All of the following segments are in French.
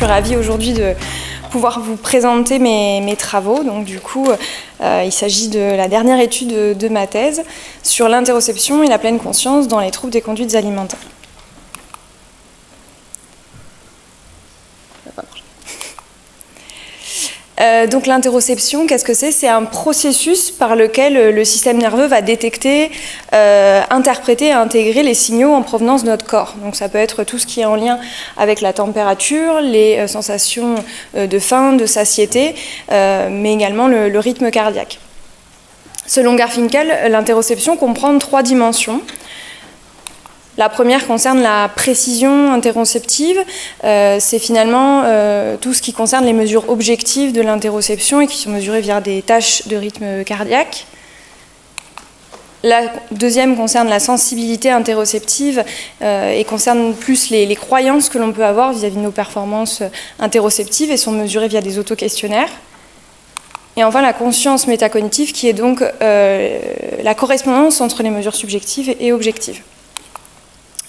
suis ravie aujourd'hui de pouvoir vous présenter mes travaux. Donc du coup, il s'agit de la dernière étude de ma thèse sur l'interoception et la pleine conscience dans les troubles des conduites alimentaires. Donc l'interoception, qu'est-ce que c'est ? C'est un processus par lequel le système nerveux va détecter, interpréter et intégrer les signaux en provenance de notre corps. Donc ça peut être tout ce qui est en lien avec la température, les sensations de faim, de satiété, mais également le rythme cardiaque. Selon Garfinkel, l'interoception comprend 3 dimensions. La première concerne la précision interoceptive. C'est finalement tout ce qui concerne les mesures objectives de l'interoception et qui sont mesurées via des tâches de rythme cardiaque. La deuxième concerne la sensibilité interoceptive et concerne plus les croyances que l'on peut avoir vis-à-vis de nos performances interoceptives et sont mesurées via des autoquestionnaires. Et enfin, la conscience métacognitive qui est donc la correspondance entre les mesures subjectives et objectives.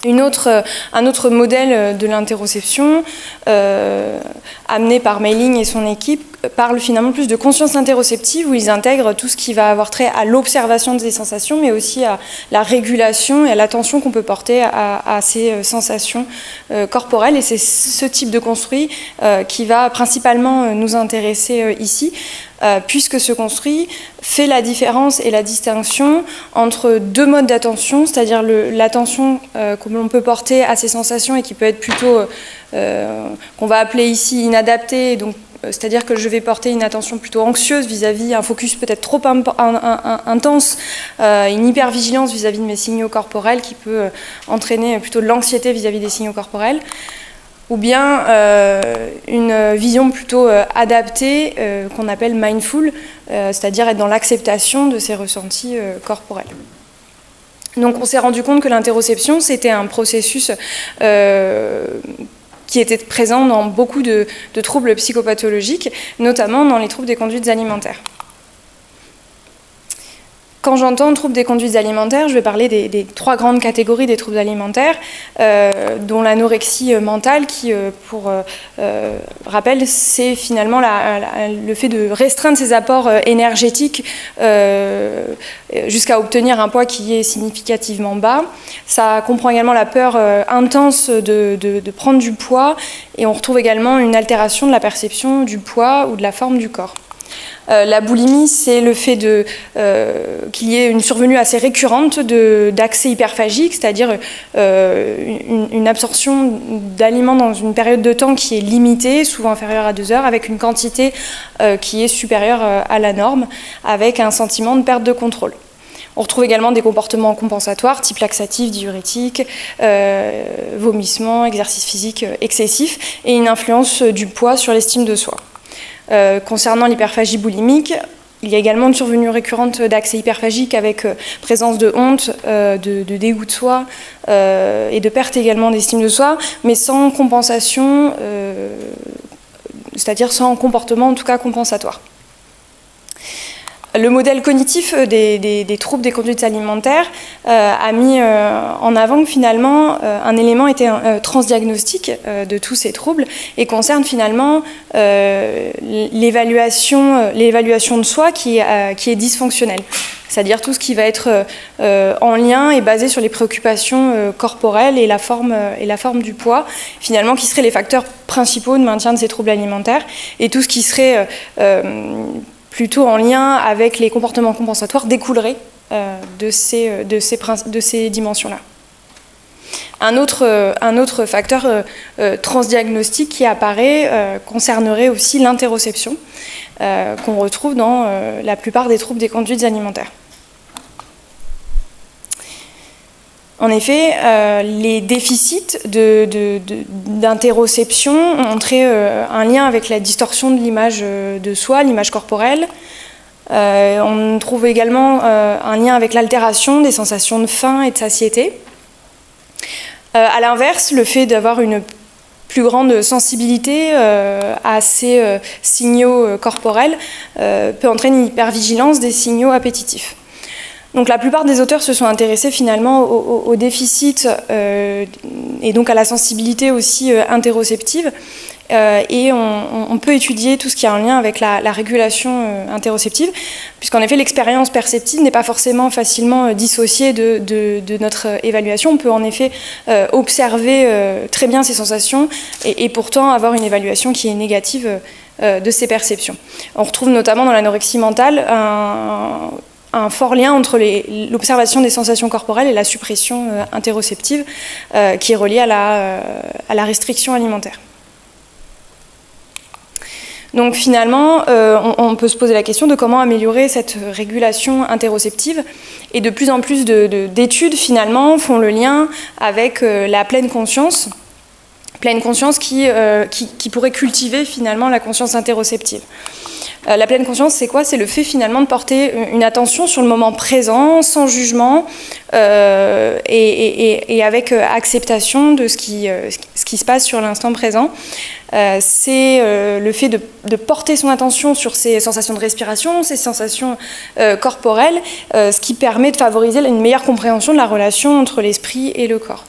Un autre modèle de l'interoception, amené par Meiling et son équipe, parle finalement plus de conscience interoceptive, où ils intègrent tout ce qui va avoir trait à l'observation des sensations, mais aussi à la régulation et à l'attention qu'on peut porter à ces sensations corporelles. Et c'est ce type de construit qui va principalement nous intéresser ici, puisque ce construit fait la différence et la distinction entre 2 modes d'attention, c'est-à-dire l'attention que l'on peut porter à ces sensations et qui peut être plutôt, qu'on va appeler ici inadaptée, donc c'est-à-dire que je vais porter une attention plutôt anxieuse vis-à-vis, un focus peut-être trop intense, une hypervigilance vis-à-vis de mes signaux corporels qui peut entraîner plutôt de l'anxiété vis-à-vis des signaux corporels, ou bien une vision plutôt adaptée qu'on appelle mindful, c'est-à-dire être dans l'acceptation de ces ressentis corporels. Donc on s'est rendu compte que l'interoception, c'était un processus qui était présent dans beaucoup de troubles psychopathologiques, notamment dans les troubles des conduites alimentaires. Quand j'entends troubles des conduites alimentaires, je vais parler des 3 grandes catégories des troubles alimentaires, dont l'anorexie mentale, qui, pour rappel, c'est finalement le fait de restreindre ses apports énergétiques jusqu'à obtenir un poids qui est significativement bas. Ça comprend également la peur intense de prendre du poids, et on retrouve également une altération de la perception du poids ou de la forme du corps. La boulimie, c'est le fait qu'il y ait une survenue assez récurrente d'accès hyperphagique, c'est-à-dire une absorption d'aliments dans une période de temps qui est limitée, souvent inférieure à 2 heures, avec une quantité qui est supérieure à la norme, avec un sentiment de perte de contrôle. On retrouve également des comportements compensatoires, type laxatif, diurétique, vomissement, exercice physique excessif, et une influence du poids sur l'estime de soi. Concernant l'hyperphagie boulimique, il y a également une survenue récurrente d'accès hyperphagique avec présence de honte, de dégoût de soi et de perte également d'estime de soi, mais sans compensation, c'est-à-dire sans comportement en tout cas compensatoire. Le modèle cognitif des troubles des conduites alimentaires a mis en avant que finalement un élément était transdiagnostique de tous ces troubles et concerne finalement l'évaluation de soi qui est dysfonctionnelle. C'est-à-dire tout ce qui va être en lien et basé sur les préoccupations corporelles et la forme du poids, finalement qui seraient les facteurs principaux de maintien de ces troubles alimentaires, et tout ce qui serait plutôt en lien avec les comportements compensatoires découlerait de ces dimensions-là. Un autre facteur transdiagnostique qui apparaît concernerait aussi l'interoception, qu'on retrouve dans la plupart des troubles des conduites alimentaires. En effet, les déficits d'interoception ont montré un lien avec la distorsion de l'image de soi, l'image corporelle. On trouve également un lien avec l'altération des sensations de faim et de satiété. À l'inverse, le fait d'avoir une plus grande sensibilité à ces signaux corporels peut entraîner une hypervigilance des signaux appétitifs. Donc la plupart des auteurs se sont intéressés finalement au déficit et donc à la sensibilité aussi interoceptive et on peut étudier tout ce qui est en lien avec la régulation interoceptive, puisqu'en effet l'expérience perceptive n'est pas forcément facilement dissociée de notre évaluation. On peut en effet observer très bien ces sensations et pourtant avoir une évaluation qui est négative de ces perceptions. On retrouve notamment dans l'anorexie mentale un fort lien entre l'observation des sensations corporelles et la suppression interoceptive qui est reliée à la restriction alimentaire. Donc finalement, on peut se poser la question de comment améliorer cette régulation interoceptive, et de plus en plus d'études finalement font le lien avec la pleine conscience qui pourrait cultiver finalement la conscience interoceptive. La pleine conscience, c'est quoi? C'est le fait finalement de porter une attention sur le moment présent, sans jugement, et avec acceptation de ce qui se passe sur l'instant présent. C'est le fait de porter son attention sur ses sensations de respiration, ses sensations corporelles, ce qui permet de favoriser une meilleure compréhension de la relation entre l'esprit et le corps.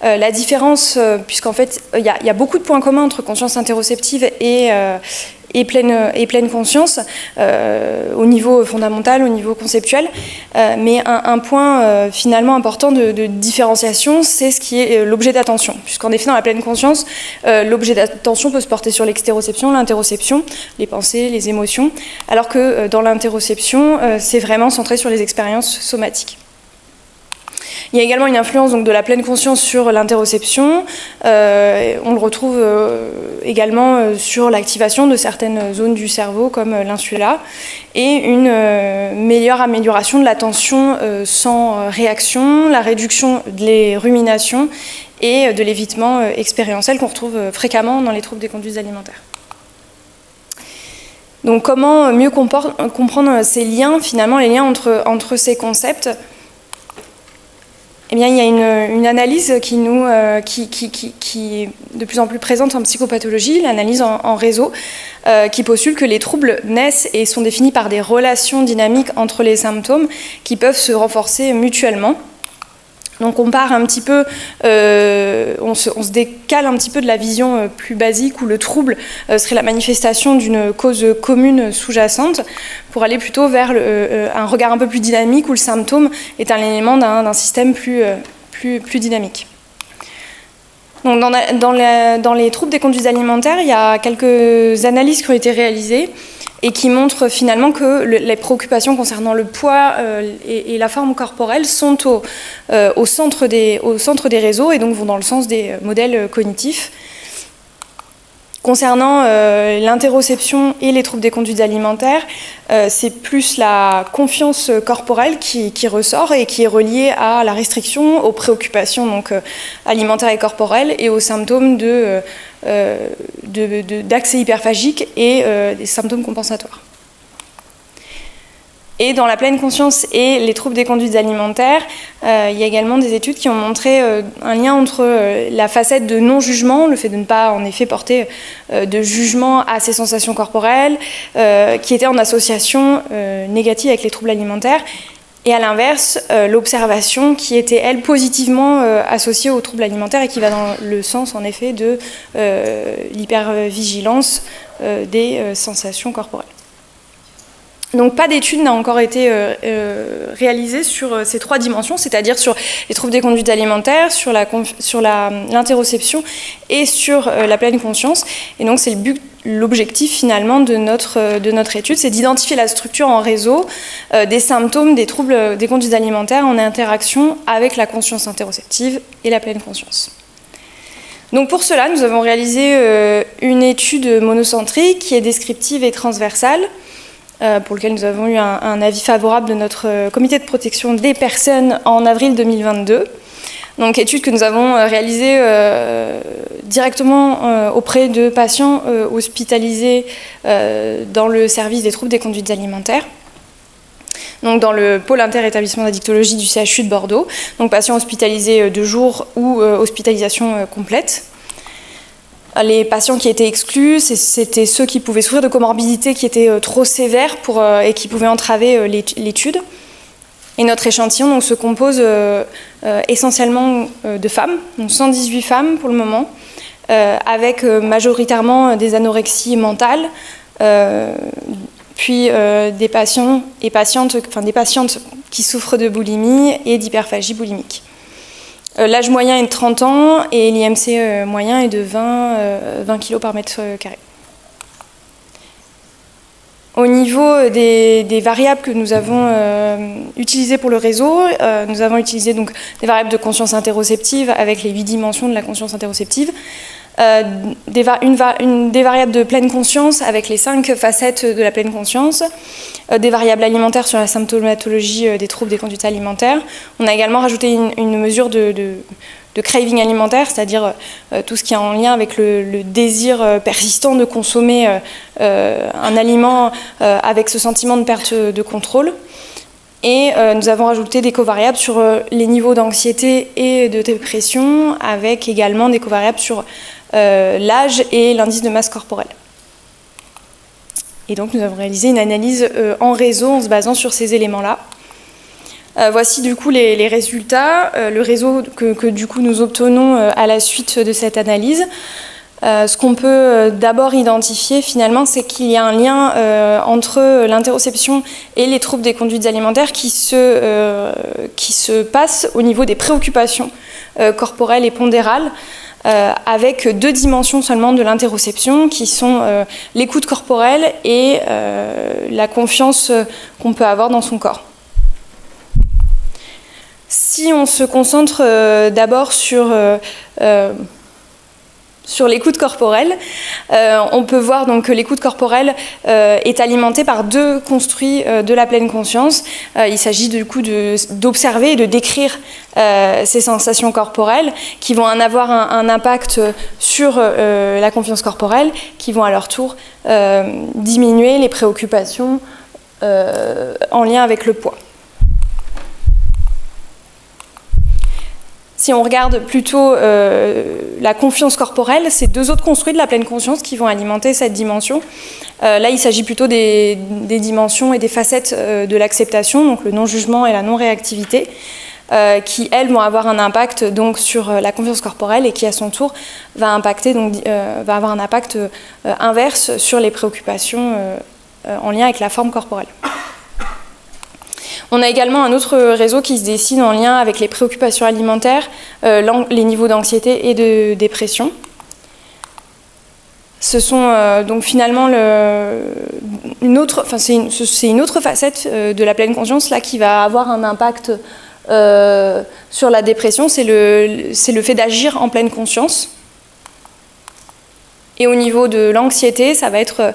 La différence, puisqu'en fait, il y a beaucoup de points communs entre conscience interoceptive et pleine conscience, au niveau fondamental, au niveau conceptuel. Mais un point finalement important de différenciation, c'est ce qui est l'objet d'attention. Puisqu'en effet, dans la pleine conscience, l'objet d'attention peut se porter sur l'extéroception, l'interoception, les pensées, les émotions, alors que dans l'interoception, c'est vraiment centré sur les expériences somatiques. Il y a également une influence donc, de la pleine conscience sur l'interoception. On le retrouve également sur l'activation de certaines zones du cerveau, comme l'insula, et une meilleure amélioration de l'attention sans réaction, la réduction des ruminations et de l'évitement expérientiel qu'on retrouve fréquemment dans les troubles des conduites alimentaires. Donc comment mieux comprendre ces liens, finalement, les liens entre ces concepts? Eh bien, il y a une analyse qui est de plus en plus présente en psychopathologie, l'analyse en réseau, qui postule que les troubles naissent et sont définis par des relations dynamiques entre les symptômes qui peuvent se renforcer mutuellement. Donc on part un petit peu, on se décale un petit peu de la vision plus basique où le trouble serait la manifestation d'une cause commune sous-jacente, pour aller plutôt vers un regard un peu plus dynamique où le symptôme est un élément d'un système plus dynamique. Donc dans les troubles des conduites alimentaires, il y a quelques analyses qui ont été réalisées et qui montrent finalement que les préoccupations concernant le poids et la forme corporelle sont au centre des réseaux et donc vont dans le sens des modèles cognitifs. Concernant l'interoception et les troubles des conduites alimentaires, c'est plus la confiance corporelle qui ressort et qui est reliée à la restriction, aux préoccupations donc, alimentaires et corporelles et aux symptômes d'accès hyperphagique et des symptômes compensatoires. Et dans la pleine conscience et les troubles des conduites alimentaires, il y a également des études qui ont montré un lien entre la facette de non-jugement, le fait de ne pas en effet porter de jugement à ces sensations corporelles, qui était en association négative avec les troubles alimentaires, et à l'inverse, l'observation qui était, elle, positivement associée aux troubles alimentaires et qui va dans le sens, en effet, de l'hypervigilance des sensations corporelles. Donc pas d'étude n'a encore été réalisée sur ces trois dimensions, c'est-à-dire sur les troubles des conduites alimentaires, sur l'interoception et sur la pleine conscience. Et donc c'est l'objectif finalement de notre étude, c'est d'identifier la structure en réseau des symptômes des troubles des conduites alimentaires en interaction avec la conscience interoceptive et la pleine conscience. Donc pour cela, nous avons réalisé une étude monocentrique qui est descriptive et transversale, pour lequel nous avons eu un avis favorable de notre comité de protection des personnes en avril 2022. Donc étude que nous avons réalisée directement auprès de patients hospitalisés dans le service des troubles des conduites alimentaires, donc dans le pôle inter-établissement d'addictologie du CHU de Bordeaux, donc patients hospitalisés de jour ou hospitalisation complète. Les patients qui étaient exclus, c'était ceux qui pouvaient souffrir de comorbidités qui étaient trop sévères et qui pouvaient entraver l'étude. Et notre échantillon donc, se compose essentiellement de femmes, donc 118 femmes pour le moment, avec majoritairement des anorexies mentales, puis des patients et patientes, des patientes qui souffrent de boulimie et d'hyperphagie boulimique. L'âge moyen est de 30 ans et l'IMC moyen est de 20 kg par mètre carré. Au niveau des variables que nous avons utilisées pour le réseau, nous avons utilisé donc des variables de conscience interoceptive avec les 8 dimensions de la conscience interoceptive, des variables de pleine conscience avec les 5 facettes de la pleine conscience, des variables alimentaires sur la symptomatologie des troubles des conduites alimentaires. On a également rajouté une mesure de craving alimentaire, c'est-à-dire tout ce qui est en lien avec le désir persistant de consommer un aliment avec ce sentiment de perte de contrôle. Et nous avons rajouté des covariables sur les niveaux d'anxiété et de dépression, avec également des covariables sur l'âge et l'indice de masse corporelle. Et donc nous avons réalisé une analyse en réseau en se basant sur ces éléments-là. Voici du coup les résultats, le réseau que du coup nous obtenons à la suite de cette analyse. Ce qu'on peut d'abord identifier finalement, c'est qu'il y a un lien entre l'interoception et les troubles des conduites alimentaires qui se passent au niveau des préoccupations corporelles et pondérales, avec 2 dimensions seulement de l'interoception qui sont l'écoute corporelle et la confiance qu'on peut avoir dans son corps. Si on se concentre d'abord sur l'écoute corporelle, on peut voir donc que l'écoute corporelle est alimentée par 2 construits de la pleine conscience. Il s'agit du coup d'observer et de décrire ces sensations corporelles qui vont avoir un impact sur la confiance corporelle, qui vont à leur tour diminuer les préoccupations en lien avec le poids. Si on regarde plutôt la confiance corporelle, c'est 2 autres construits de la pleine conscience qui vont alimenter cette dimension. Là, il s'agit plutôt des dimensions et des facettes de l'acceptation, donc le non-jugement et la non-réactivité, qui, elles, vont avoir un impact donc, sur la confiance corporelle et qui, à son tour, va avoir un impact inverse sur les préoccupations en lien avec la forme corporelle. On a également un autre réseau qui se dessine en lien avec les préoccupations alimentaires, les niveaux d'anxiété et de dépression. Ce sont donc finalement c'est une autre facette de la pleine conscience là, qui va avoir un impact sur la dépression, c'est le fait d'agir en pleine conscience. Et au niveau de l'anxiété, ça va être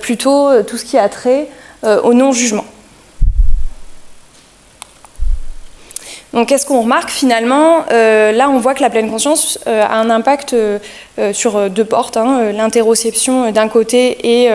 plutôt tout ce qui a trait au non-jugement. Donc qu'est-ce qu'on remarque finalement là on voit que la pleine conscience a un impact sur 2 portes, l'interoception d'un côté et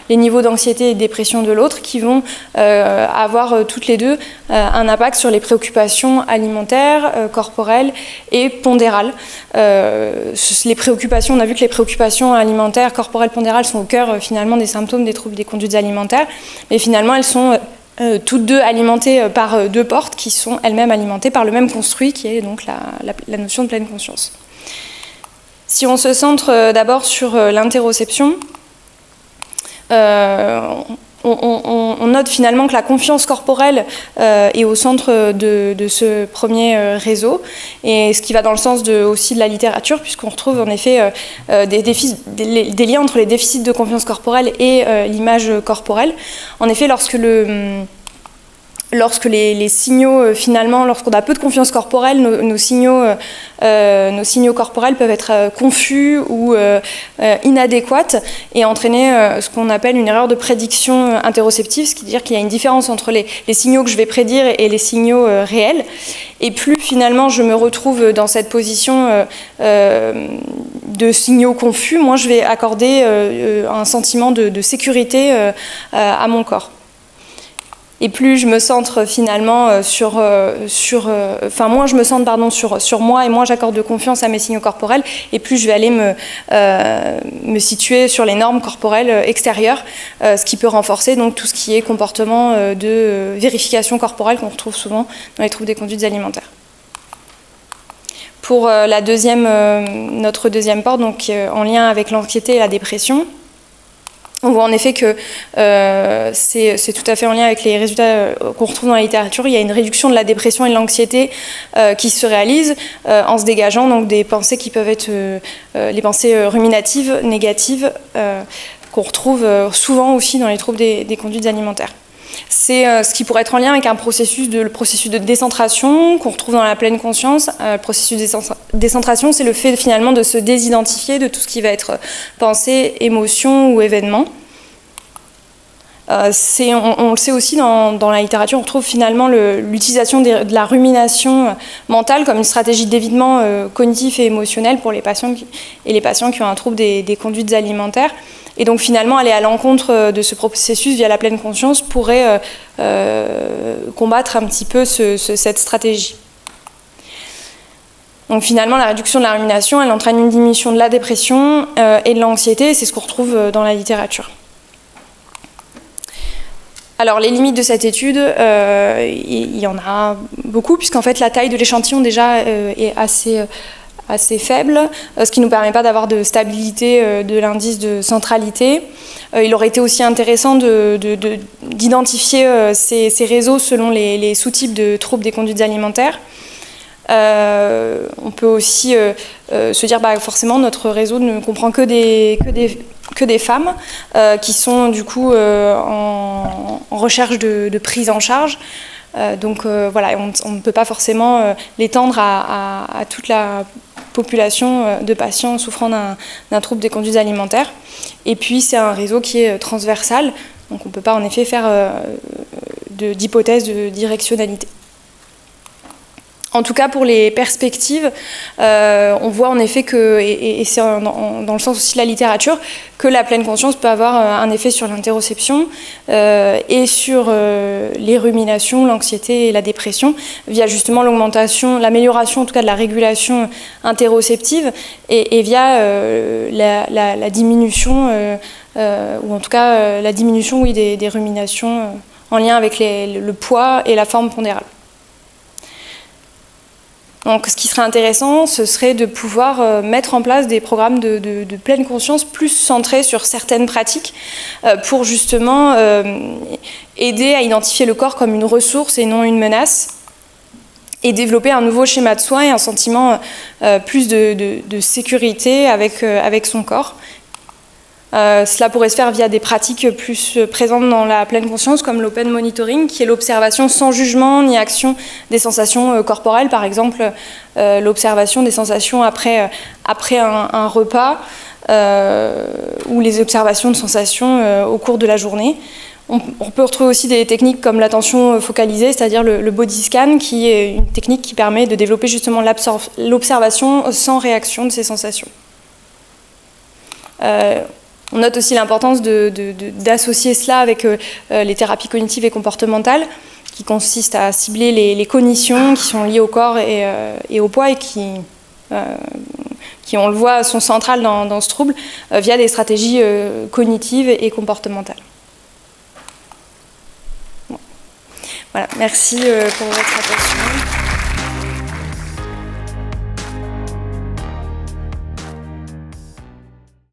les niveaux d'anxiété et de dépression de l'autre, qui vont avoir toutes les 2 un impact sur les préoccupations alimentaires, corporelles et pondérales. Les préoccupations, on a vu que les préoccupations alimentaires, corporelles, pondérales sont au cœur finalement des symptômes des troubles des conduites alimentaires, mais finalement elles sont toutes 2 alimentées par 2 portes qui sont elles-mêmes alimentées par le même construit qui est donc la notion de pleine conscience. Si on se centre d'abord sur l'interoception, on note finalement que la confiance corporelle est au centre de ce premier réseau, et ce qui va dans le sens aussi de la littérature, puisqu'on retrouve en effet des liens entre les déficits de confiance corporelle et l'image corporelle. En effet, lorsque les signaux, finalement, lorsqu'on a peu de confiance corporelle, nos signaux corporels peuvent être confus ou inadéquats et entraîner ce qu'on appelle une erreur de prédiction interoceptive, ce qui veut dire qu'il y a une différence entre les signaux que je vais prédire et les signaux réels. Et plus finalement je me retrouve dans cette position de signaux confus, moins je vais accorder un sentiment de sécurité à mon corps. Et plus je me centre finalement moins je me centre sur moi et moins j'accorde de confiance à mes signaux corporels, et plus je vais aller me situer sur les normes corporelles extérieures, ce qui peut renforcer donc tout ce qui est comportement de vérification corporelle qu'on retrouve souvent dans les troubles des conduites alimentaires. Pour notre deuxième porte, donc en lien avec l'anxiété et la dépression, on voit en effet que c'est tout à fait en lien avec les résultats qu'on retrouve dans la littérature. Il y a une réduction de la dépression et de l'anxiété qui se réalise en se dégageant donc des pensées qui peuvent être les pensées ruminatives, négatives, qu'on retrouve souvent aussi dans les troubles des conduites alimentaires. C'est ce qui pourrait être en lien avec le processus de décentration qu'on retrouve dans la pleine conscience. Le processus de décentration, c'est le fait finalement de se désidentifier de tout ce qui va être pensée, émotion ou événement. On le sait aussi dans la littérature, on retrouve finalement l'utilisation de la rumination mentale comme une stratégie d'évitement cognitif et émotionnel pour les patients qui ont un trouble des conduites alimentaires. Et donc finalement, aller à l'encontre de ce processus via la pleine conscience pourrait combattre un petit peu cette stratégie. Donc finalement, la réduction de la rumination, elle entraîne une diminution de la dépression et de l'anxiété, c'est ce qu'on retrouve dans la littérature. Alors les limites de cette étude, il y en a beaucoup, puisqu'en fait la taille de l'échantillon déjà est assez faible, ce qui ne nous permet pas d'avoir de stabilité de l'indice de centralité. Il aurait été aussi intéressant d'identifier ces réseaux selon les sous-types de troubles des conduites alimentaires. On peut aussi se dire forcément notre réseau ne comprend que des femmes qui sont du coup en recherche de prise en charge. Donc voilà, on ne peut pas forcément l'étendre à toute la population de patients souffrant d'un trouble des conduites alimentaires. Et puis c'est un réseau qui est transversal, donc on ne peut pas en effet faire d'hypothèse de directionnalité. En tout cas, pour les perspectives, on voit en effet que, et c'est dans le sens aussi de la littérature, que la pleine conscience peut avoir un effet sur l'interoception et sur les ruminations, l'anxiété et la dépression, via justement l'amélioration en tout cas de la régulation interoceptive et via la diminution, ou en tout cas la diminution des ruminations en lien avec le poids et la forme pondérale. Donc, ce qui serait intéressant, ce serait de pouvoir mettre en place des programmes de pleine conscience plus centrés sur certaines pratiques pour justement aider à identifier le corps comme une ressource et non une menace et développer un nouveau schéma de soins et un sentiment plus de sécurité avec son corps. Cela pourrait se faire via des pratiques plus présentes dans la pleine conscience, comme l'open monitoring, qui est l'observation sans jugement ni action des sensations corporelles, par exemple l'observation des sensations après un repas ou les observations de sensations au cours de la journée. On peut retrouver aussi des techniques comme l'attention focalisée, c'est-à-dire le body scan, qui est une technique qui permet de développer justement l'observation sans réaction de ces sensations. On note aussi l'importance d'associer cela avec les thérapies cognitives et comportementales, qui consistent à cibler les cognitions qui sont liées au corps et au poids et qui, on le voit, sont centrales dans ce trouble via des stratégies cognitives et comportementales. Bon. Voilà, merci pour votre attention.